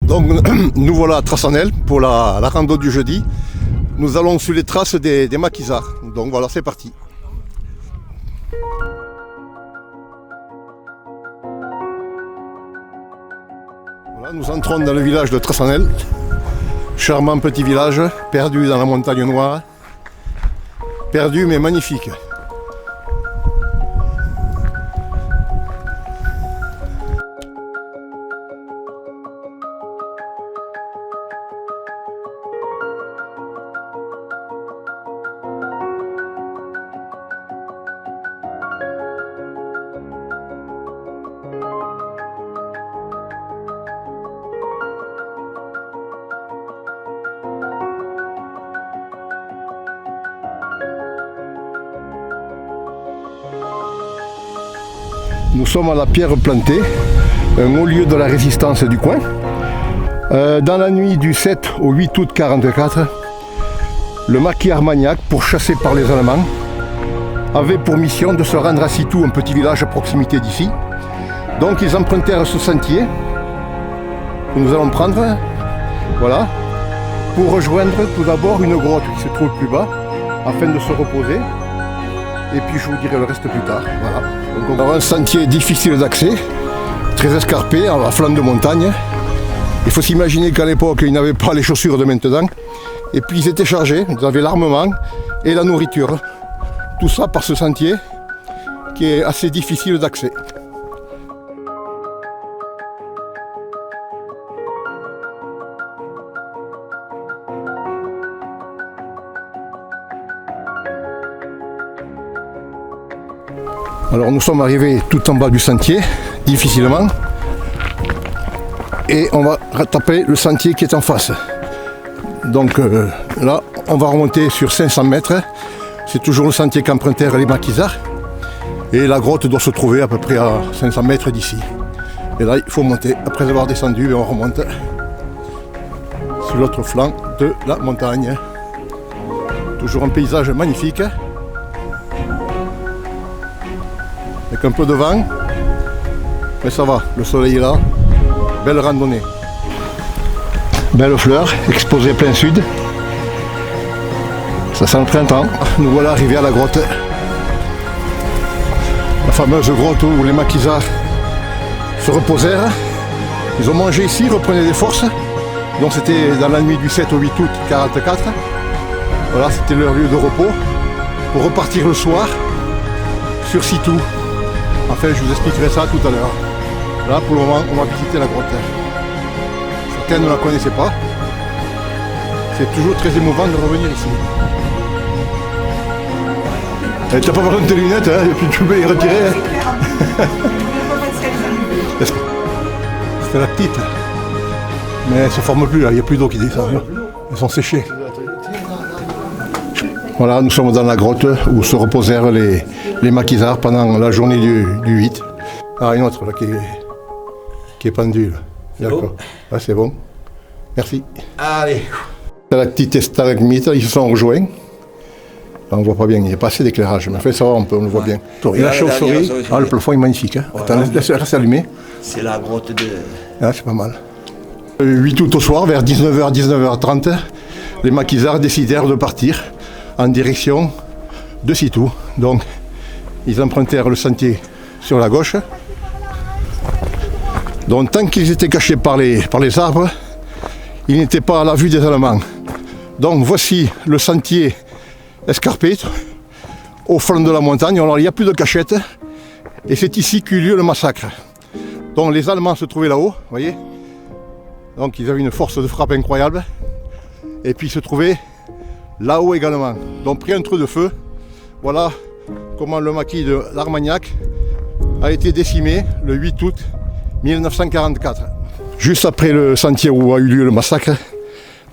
Donc nous voilà à Trassanel pour la rando du jeudi. Nous allons sur les traces des maquisards. Donc voilà, c'est parti. Voilà, nous entrons dans le village de Trassanel. Charmant petit village, perdu dans la montagne noire. Perdu mais magnifique. Nous sommes à la pierre plantée, un haut lieu de la résistance du coin. Dans la nuit du 7 au 8 août 1944, le maquis Armagnac, pour chasser par les Allemands, avait pour mission de se rendre à Citou, un petit village à proximité d'ici. Donc ils empruntèrent ce sentier que nous allons prendre, voilà, pour rejoindre tout d'abord une grotte qui se trouve plus bas, afin de se reposer. Et puis je vous dirai le reste plus tard. Voilà. Donc on a un sentier difficile d'accès, très escarpé, à flanc de montagne. Il faut s'imaginer qu'à l'époque, ils n'avaient pas les chaussures de maintenant. Et puis ils étaient chargés, ils avaient l'armement et la nourriture. Tout ça par ce sentier qui est assez difficile d'accès. Alors nous sommes arrivés tout en bas du sentier, difficilement, et on va rattraper le sentier qui est en face. Donc là, on va remonter sur 500 mètres, c'est toujours le sentier qu'empruntèrent les maquisards, et la grotte doit se trouver à peu près à 500 mètres d'ici. Et là, il faut monter, après avoir descendu, et on remonte sur l'autre flanc de la montagne. Toujours un paysage magnifique. Avec un peu de vent, mais ça va, le soleil est là, belle randonnée. Belle fleur, exposée plein sud. Ça sent le printemps. Nous voilà arrivés à la grotte. La fameuse grotte où les maquisards se reposèrent. Ils ont mangé ici, reprenaient des forces. Donc c'était dans la nuit du 7 au 8 août 1944. Voilà, c'était leur lieu de repos pour repartir le soir sur Citou. Enfin, je vous expliquerai ça tout à l'heure. Là, pour le moment, on va visiter la grotte. Certains ne la connaissaient pas. C'est toujours très émouvant de revenir ici. Tu n'as pas besoin de tes lunettes, hein, et puis tu peux les retirer. C'était la petite. Mais elle ne se forme plus, là. Il n'y a plus d'eau qui descend. Elles sont séchées. Voilà, nous sommes dans la grotte où se reposèrent les maquisards pendant la journée du 8. Ah, une autre là qui est pendue. D'accord. Ah, c'est bon. Merci. Allez. C'est la petite stalagmite, ils se sont rejoints. Là, on ne voit pas bien, il n'y a pas assez d'éclairage, mais en fait ça va, on le voit bien. Et la chauve-souris, le plafond est magnifique. Hein. Attends, laisse allumer. C'est la grotte de... Ah, c'est pas mal. Le 8 août au soir, vers 19h, 19h30, les maquisards décidèrent de partir en direction de Citou. Donc, ils empruntèrent le sentier sur la gauche. Donc, tant qu'ils étaient cachés par les arbres, ils n'étaient pas à la vue des Allemands. Donc, voici le sentier escarpé au flanc de la montagne. Alors, il n'y a plus de cachette. Et c'est ici qu'eut lieu le massacre. Donc, les Allemands se trouvaient là-haut, vous voyez. Donc, ils avaient une force de frappe incroyable. Et puis, ils se trouvaient là-haut également. Donc pris un trou de feu. Voilà comment le maquis de l'Armagnac a été décimé le 8 août 1944. Juste après le sentier où a eu lieu le massacre,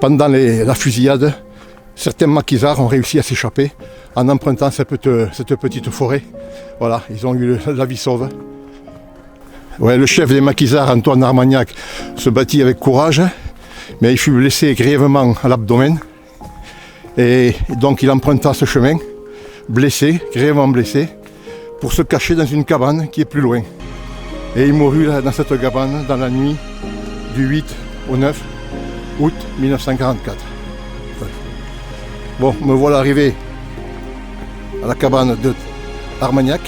pendant la fusillade, certains maquisards ont réussi à s'échapper en empruntant cette petite forêt. Voilà, ils ont eu la vie sauve. Ouais, le chef des maquisards, Antoine Armagnac, se battit avec courage, mais il fut blessé grièvement à l'abdomen. Et donc il emprunta ce chemin, blessé, grièvement blessé, pour se cacher dans une cabane qui est plus loin. Et il mourut là, dans cette cabane dans la nuit du 8 au 9 août 1944. Bon, me voilà arrivé à la cabane de Armagnac.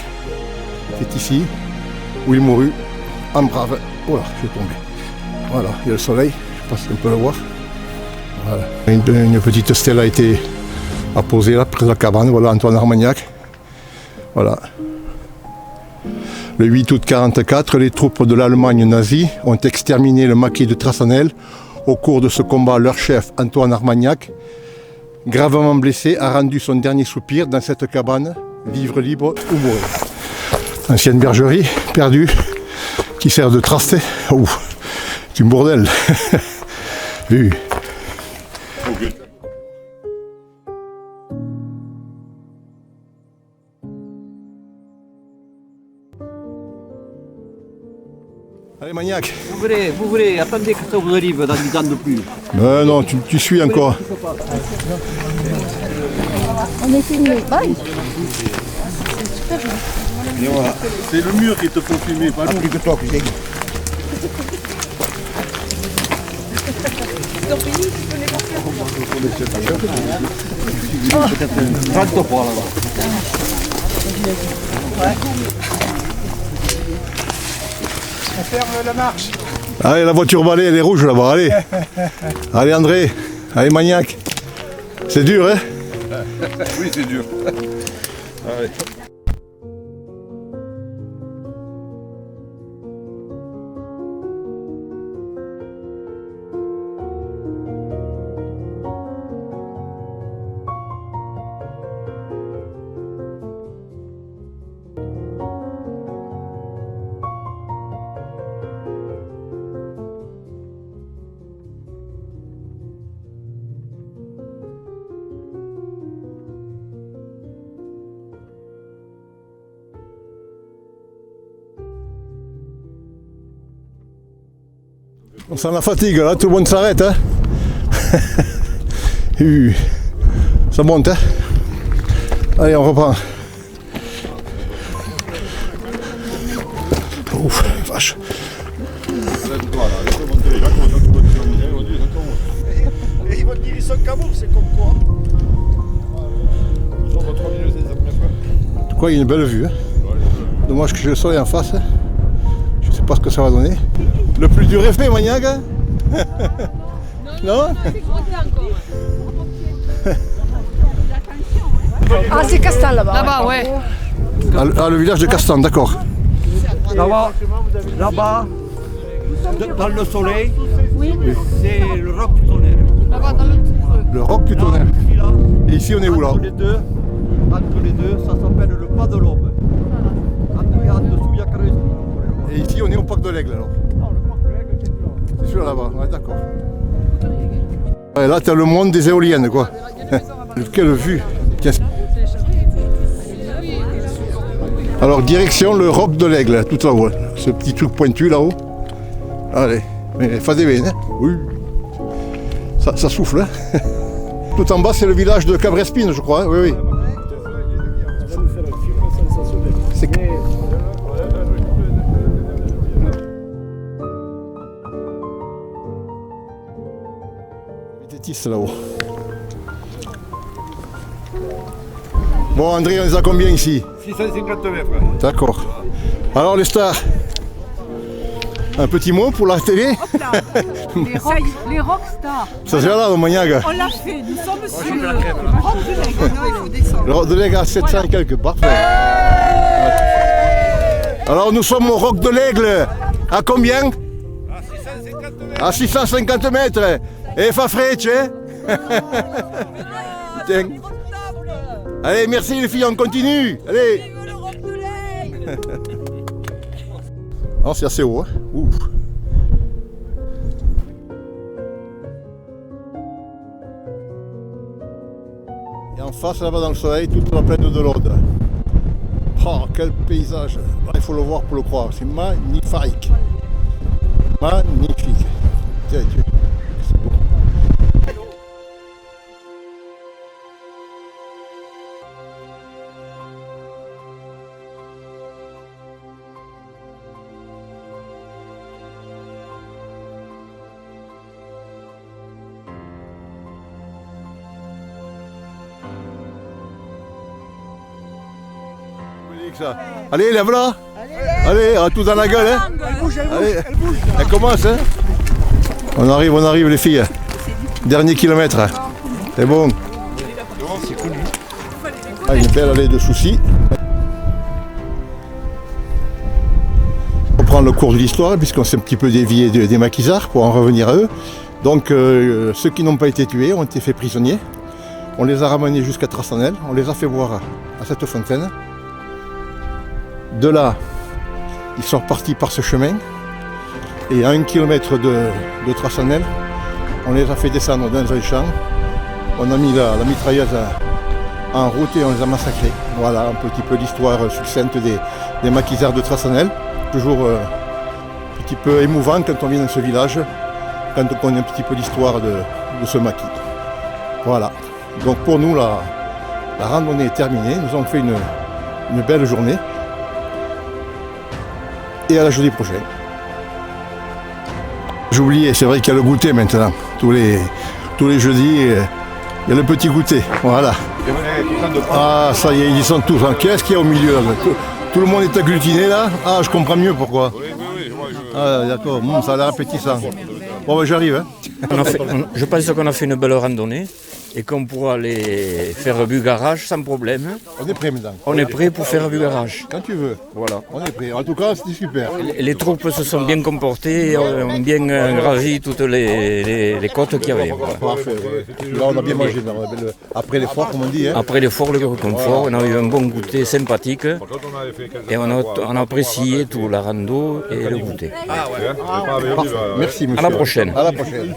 C'est ici où il mourut en brave. Oh là, je suis tombé. Voilà, il y a le soleil, je pense qu'on peut le voir. Voilà. Une petite stèle a été apposée là, près de la cabane. Voilà, Antoine Armagnac. Voilà. Le 8 août 1944, les troupes de l'Allemagne nazie ont exterminé le maquis de Trassanel. Au cours de ce combat, leur chef, Antoine Armagnac, gravement blessé, a rendu son dernier soupir dans cette cabane, vivre libre ou mourir. Ancienne bergerie, perdue, qui sert de trasté. Ouh, c'est un bordel. Allez, Magnac. Vous voulez, attendez que ça vous arrive dans 10 ans de plus. Non, tu suis encore. On est filmé. Bye. Et voilà. C'est le mur qu'il te faut filmer, pas nous. Plus que toi, que j'ai. Peut-être 30 fois là-bas. On ferme la marche. Allez, la voiture balai, elle est rouge là-bas, allez. Allez, André. Allez, Magnac. C'est dur, hein? Oui, c'est dur. Allez. On sent la fatigue, là, tout le monde s'arrête, hein? Ça monte, hein? Allez, on reprend. Ouf, vache. Et ils vont dire ils sont camours, c'est comme quoi. En tout cas, il y a une belle vue, hein? Dommage que j'ai le soleil en face. Hein? Je ne sais pas ce que ça va donner. Le plus dur est fait, Magnac, hein? Non? Ah, c'est Castan là-bas. Là-bas, ouais. Ah, le village de Castan, d'accord. Là-bas, dans le soleil, c'est le roc du tonnerre. Là-bas, dans le tout creux. Le roc du tonnerre. Et ici, on est où, là? Entre les deux, ça s'appelle le pas de l'Aube. En dessous, il y a Carré. Et ici, on est au parc de l'Aigle, alors. C'est celui là-bas, ouais, d'accord. Ouais, là, t'as le monde des éoliennes, quoi. Quelle vue! Tiens. Alors, direction le roc de l'Aigle, tout là-haut. Ce petit truc pointu là-haut. Allez, mais faites des veines, hein? Oui. Ça souffle, hein? Tout en bas, c'est le village de Cabrespine, je crois, hein? Oui, oui. C'est... Tétis là-haut. Bon, André, on les a combien ici? 650 mètres. D'accord. Alors, les stars, un petit mot pour la télé? Les rockstars. Ça c'est là, au Magnac. On l'a fait. Nous sommes sur le rock de l'Aigle. Non, il faut descendre. Le roc de l'Aigle à 700 et quelques, parfait. Alors, nous sommes au roc de l'Aigle. À combien? À 650 mètres. Et fa frecce, hein? Tiens. Allez, merci les filles, on continue. Allez. Oh, c'est assez haut, hein? Ouf. Et en face, là-bas dans le soleil, toute la plaine de l'Aude. Oh, quel paysage! Là, il faut le voir pour le croire. C'est magnifique. Magnifique. Tiens, Dieu. C'est beau. magnifique ça. Allez, lève-la. Allez, à tout dans la gueule. Hein. Allez, elle commence. Hein. On arrive les filles. Dernier kilomètre. C'est bon. Ah, une belle allée de soucis. On prend le cours de l'histoire puisqu'on s'est un petit peu dévié des maquisards pour en revenir à eux. Donc ceux qui n'ont pas été tués ont été faits prisonniers. On les a ramenés jusqu'à Trassanel, on les a fait boire à cette fontaine. De là, ils sont repartis par ce chemin. Et à 1 kilomètre de Trassanel, on les a fait descendre dans un champ. On a mis la mitrailleuse en route et on les a massacrés. Voilà un petit peu l'histoire succincte des maquisards de Trassanel. Toujours un petit peu émouvant quand on vient dans ce village, quand on connaît un petit peu l'histoire de ce maquis. Voilà. Donc pour nous, la randonnée est terminée. Nous avons fait une belle journée. Et à la jeudi prochain. J'ai oublié, c'est vrai qu'il y a le goûter maintenant. Tous les jeudis, il y a le petit goûter. Voilà. Ah, ça y est, ils y sont tous. Hein. Qu'est-ce qu'il y a au milieu là? Tout le monde est agglutiné là. Ah, je comprends mieux pourquoi. Ah, d'accord, ça a l'air appétissant. Bon, ben, j'arrive. Hein. Je pense qu'on a fait une belle randonnée et qu'on pourra aller faire du garage sans problème. On est prêt maintenant. On est prêt pour faire du garage. Quand tu veux. Voilà. On est prêt. En tout cas, c'était super. Les troupes se sont bien comportées et ont bien gravi toutes les côtes qu'il y avait. Voilà. Parfait. Là, on a bien mangé. Après l'effort, comme on dit. Hein. Après l'effort, le confort, on a eu un bon goûter sympathique et on a apprécié tout la rando et le goûter. Parfait. Merci, monsieur. À la prochaine. À la prochaine.